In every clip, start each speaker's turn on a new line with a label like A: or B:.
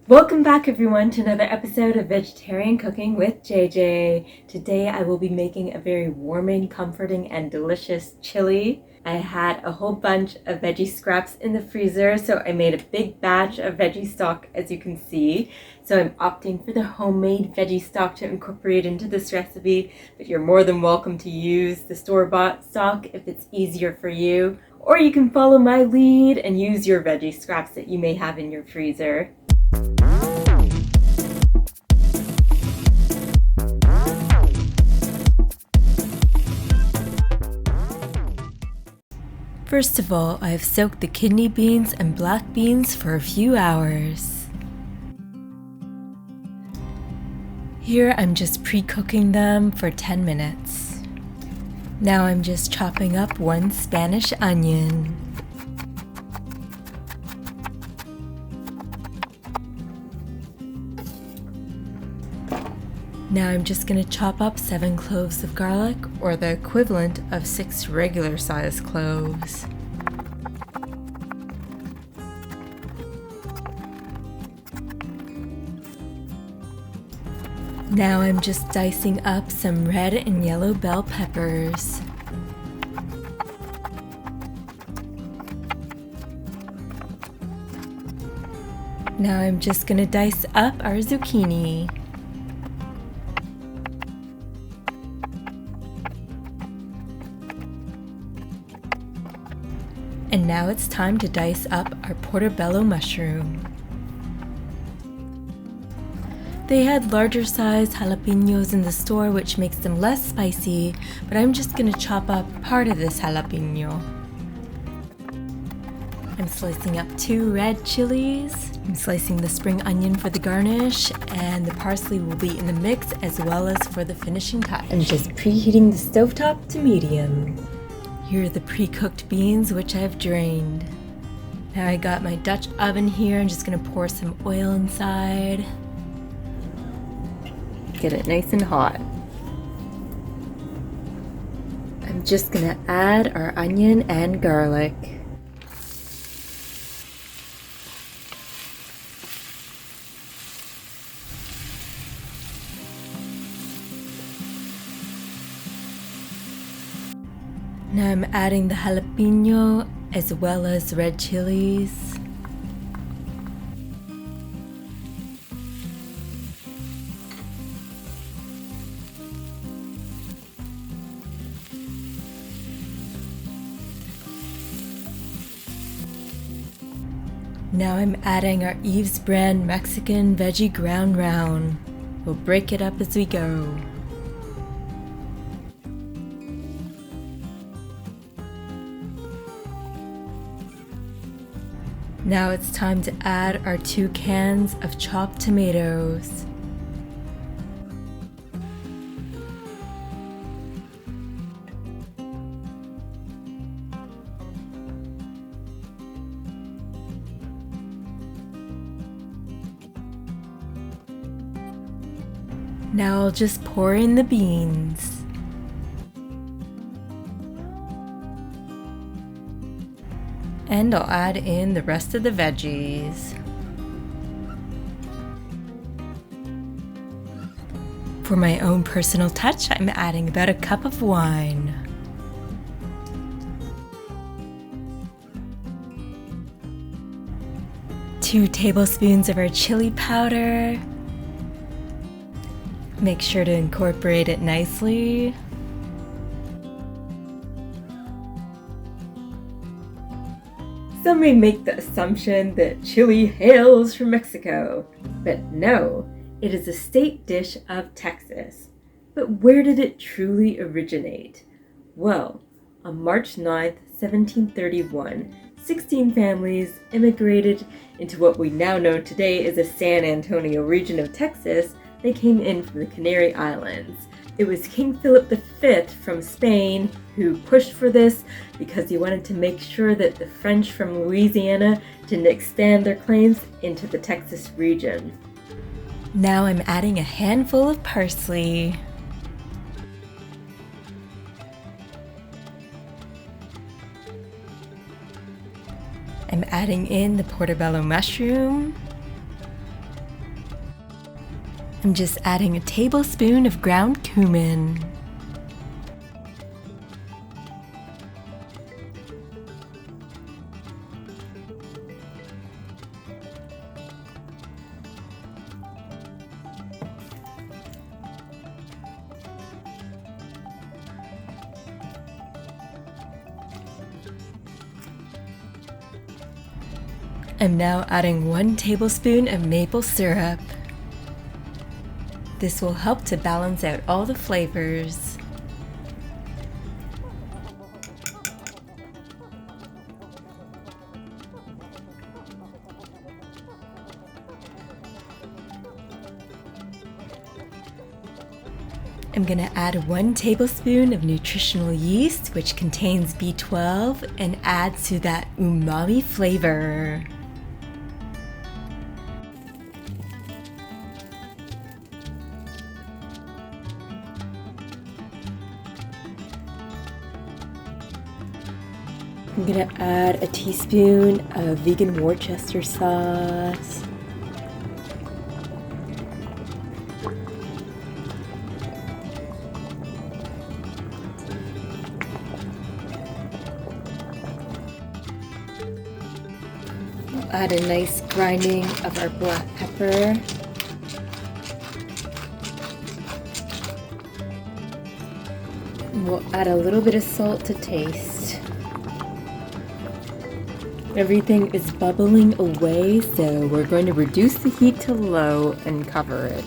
A: Welcome back everyone to another episode of Vegetarian Cooking with JJ. Today I will be making a very warming, comforting, and delicious chili. I had a whole bunch of veggie scraps in the freezer, so I made a big batch of veggie stock, as you can see. So I'm opting for the homemade veggie stock to incorporate into this recipe, but you're more than welcome to use the store-bought stock if it's easier for you. Or you can follow my lead and use your veggie scraps that you may have in your freezer. First of all, I have soaked the kidney beans and black beans for a few hours. Here I'm just pre-cooking them for 10 minutes. Now I'm just chopping up one Spanish onion. Now I'm just going to chop up 7 cloves of garlic, or the equivalent of 6 regular sized cloves. Now I'm just dicing up some red and yellow bell peppers. Now I'm just going to dice up our zucchini. And now it's time to dice up our portobello mushroom. They had larger sized jalapeños in the store, which makes them less spicy, but I'm just going to chop up part of this jalapeno. I'm slicing up 2 red chilies. I'm slicing the spring onion for the garnish, and the parsley will be in the mix as well as for the finishing touch. I'm just preheating the stovetop to medium. Here are the pre-cooked beans, which I've drained. Now I got my Dutch oven here. I'm just going to pour some oil inside. Get it nice and hot. I'm just going to add our onion and garlic. Now I'm adding the jalapeno as well as red chilies. Now I'm adding our Yves brand Mexican veggie ground round. We'll break it up as we go. Now it's time to add our 2 cans of chopped tomatoes. Now I'll just pour in the beans. And I'll add in the rest of the veggies. For my own personal touch, I'm adding about a cup of wine. Two tablespoons of our chili powder. Make sure to incorporate it nicely. Some may make the assumption that chili hails from Mexico, but no, it is a state dish of Texas. But where did it truly originate? Well, on March 9th, 1731, 16 families immigrated into what we now know today as the San Antonio region of Texas. They came in from the Canary Islands. It was King Philip V from Spain who pushed for this because he wanted to make sure that the French from Louisiana didn't expand their claims into the Texas region. Now I'm adding a handful of parsley. I'm adding in the portobello mushroom. I'm just adding a tablespoon of ground cumin. I'm now adding 1 tablespoon of maple syrup. This will help to balance out all the flavors. I'm gonna add 1 tablespoon of nutritional yeast, which contains B12 and adds to that umami flavor. I'm gonna add a teaspoon of vegan Worcester sauce. We'll add a nice grinding of our black pepper. We'll add a little bit of salt to taste. Everything is bubbling away, so we're going to reduce the heat to low and cover it.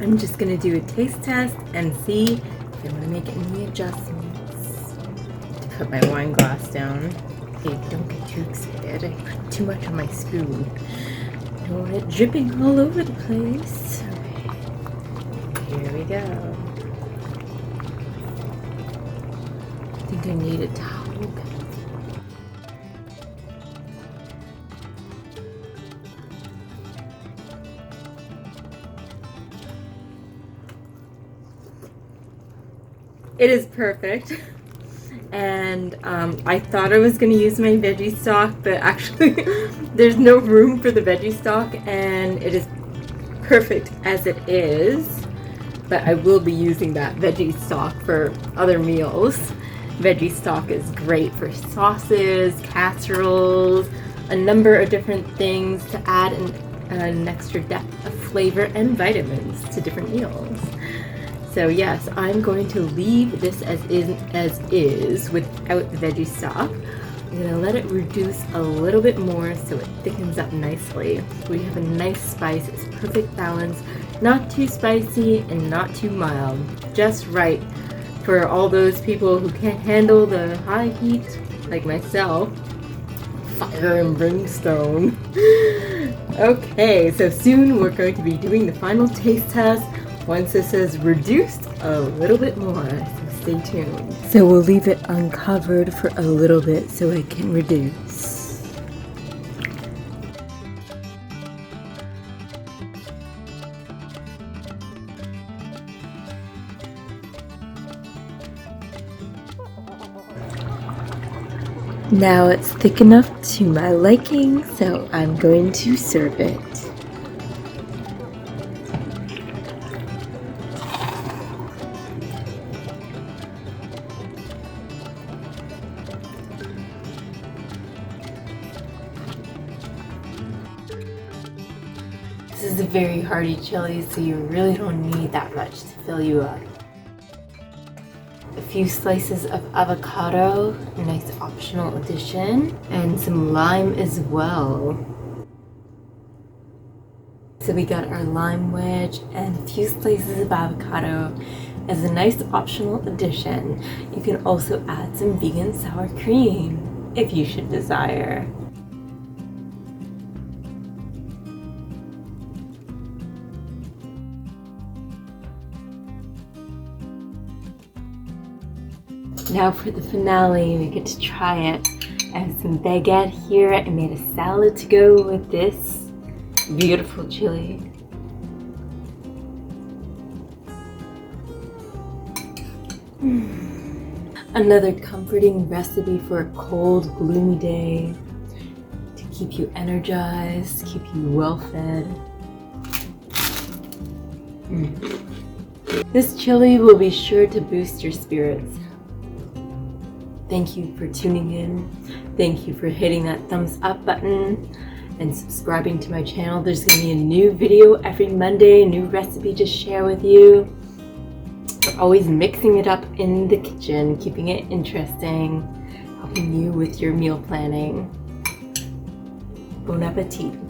A: I'm just gonna do a taste test and see if I want to make any adjustments. To put my wine glass down. Okay, don't get too excited. I put too much on my spoon. Don't want it dripping all over the place. Okay, here we go. I think I need a towel. It is perfect, and I thought I was going to use my veggie stock, but actually there's no room for the veggie stock, and it is perfect as it is, but I will be using that veggie stock for other meals. Veggie stock is great for sauces, casseroles, a number of different things to add an extra depth of flavor and vitamins to different meals. So yes, I'm going to leave this as is without the veggie stock. I'm going to let it reduce a little bit more so it thickens up nicely. We have a nice spice. It's a perfect balance. Not too spicy and not too mild. Just right for all those people who can't handle the high heat, like myself. Fire and brimstone. Okay, so soon we're going to be doing the final taste test. Once this is reduced a little bit more, so stay tuned. So we'll leave it uncovered for a little bit so it can reduce. Now it's thick enough to my liking, so I'm going to serve it. This is a very hearty chili, so you really don't need that much to fill you up. A few slices of avocado, a nice optional addition, and some lime as well. So we got our lime wedge and a few slices of avocado as a nice optional addition. You can also add some vegan sour cream if you should desire. Now for the finale, we get to try it. I have some baguette here. I made a salad to go with this beautiful chili. Another comforting recipe for a cold, gloomy day to keep you energized, keep you well fed. This chili will be sure to boost your spirits. Thank you for tuning in. Thank you for hitting that thumbs up button and subscribing to my channel. There's going to be a new video every Monday, a new recipe to share with you. We're always mixing it up in the kitchen, keeping it interesting, helping you with your meal planning. Bon appetit.